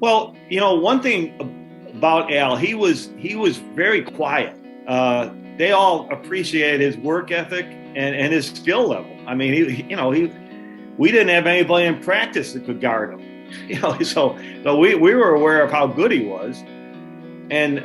Well, one thing about Al, he was very quiet. They all appreciated his work ethic and his skill level. I mean, we didn't have anybody in practice that could guard him. So we were aware of how good he was, and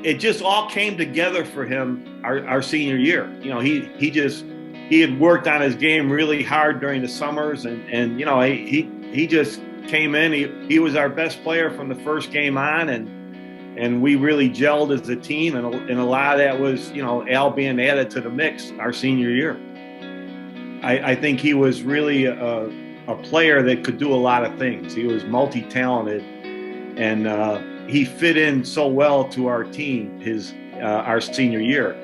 it just all came together for him our senior year. He had worked on his game really hard during the summers, and he just came in. He was our best player from the first game on, and we really gelled as a team. And a lot of that was Al being added to the mix our senior year. I think he was really a player that could do a lot of things. He was multi-talented, and he fit in so well to our team our senior year.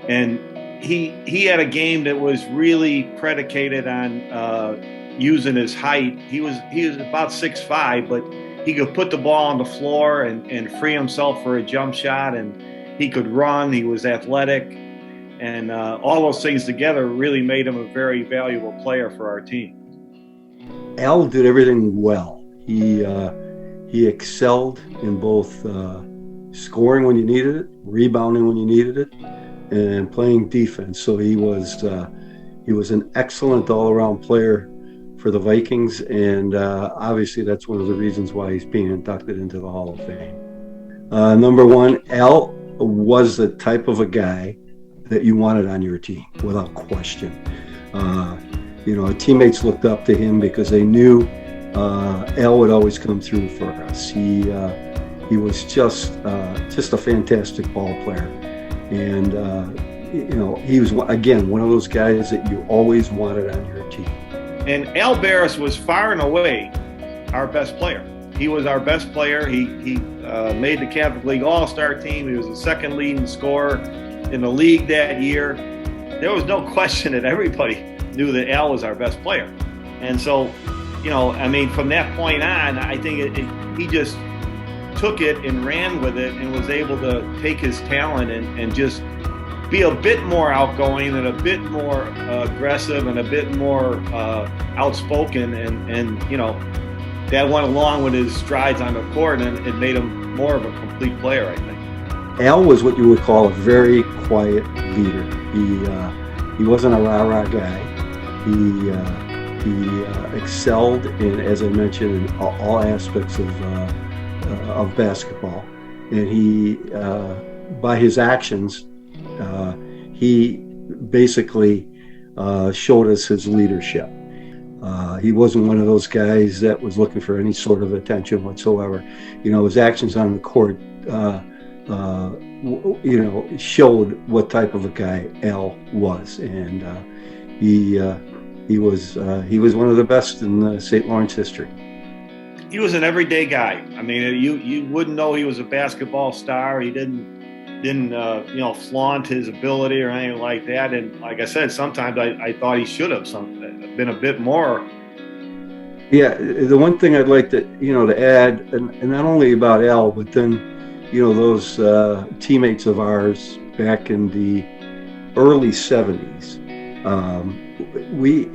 And he had a game that was really predicated on using his height. He was about 6'5", but he could put the ball on the floor and free himself for a jump shot, and he could run. He was athletic, and all those things together really made him a very valuable player for our team. Al did everything well. He excelled in both scoring when you needed it, rebounding when you needed it, and playing defense. So he was an excellent all-around player for the Vikings, and obviously that's one of the reasons why he's being inducted into the Hall of Fame. Number one, Al was the type of a guy that you wanted on your team, without question. Teammates looked up to him because they knew Al would always come through for us. He was just a fantastic ball player, and he was again one of those guys that you always wanted on your team. And Al Baris was far and away our best player. He was our best player. He made the Catholic League All-Star team. He was the second leading scorer in the league that year. There was no question that everybody knew that Al was our best player. And so, from that point on, I think he just took it and ran with it and was able to take his talent and just be a bit more outgoing and a bit more aggressive and a bit more outspoken. And that went along with his strides on the court, and it made him more of a complete player, I think. Al was what you would call a very quiet leader. He wasn't a rah-rah guy. He excelled in, as I mentioned, in all aspects of basketball. And he, by his actions, he basically showed us his leadership. He wasn't one of those guys that was looking for any sort of attention whatsoever. His actions on the court, showed what type of a guy Al was, and he was one of the best in St. Lawrence history. He was an everyday guy. I mean, you wouldn't know he was a basketball star. He didn't flaunt his ability or anything like that. And like I said, sometimes I thought he should have been a bit more. Yeah, the one thing I'd like to add, and not only about Al, but then those teammates of ours back in the early 70s. We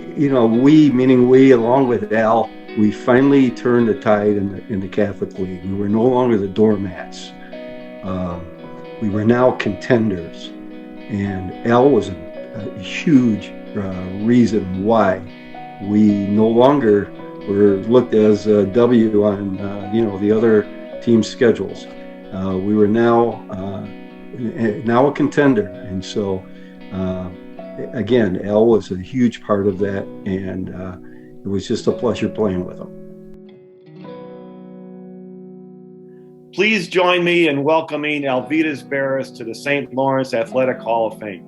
meaning we, along with Al, we finally turned the tide in the Catholic League. We were no longer the doormats. We were now contenders, and Al was a huge reason why we no longer were looked as a W on the other team's schedules. We were now a contender, and so again, Al was a huge part of that, and it was just a pleasure playing with him. Please join me in welcoming Alvydas Baris to the St. Lawrence Athletic Hall of Fame.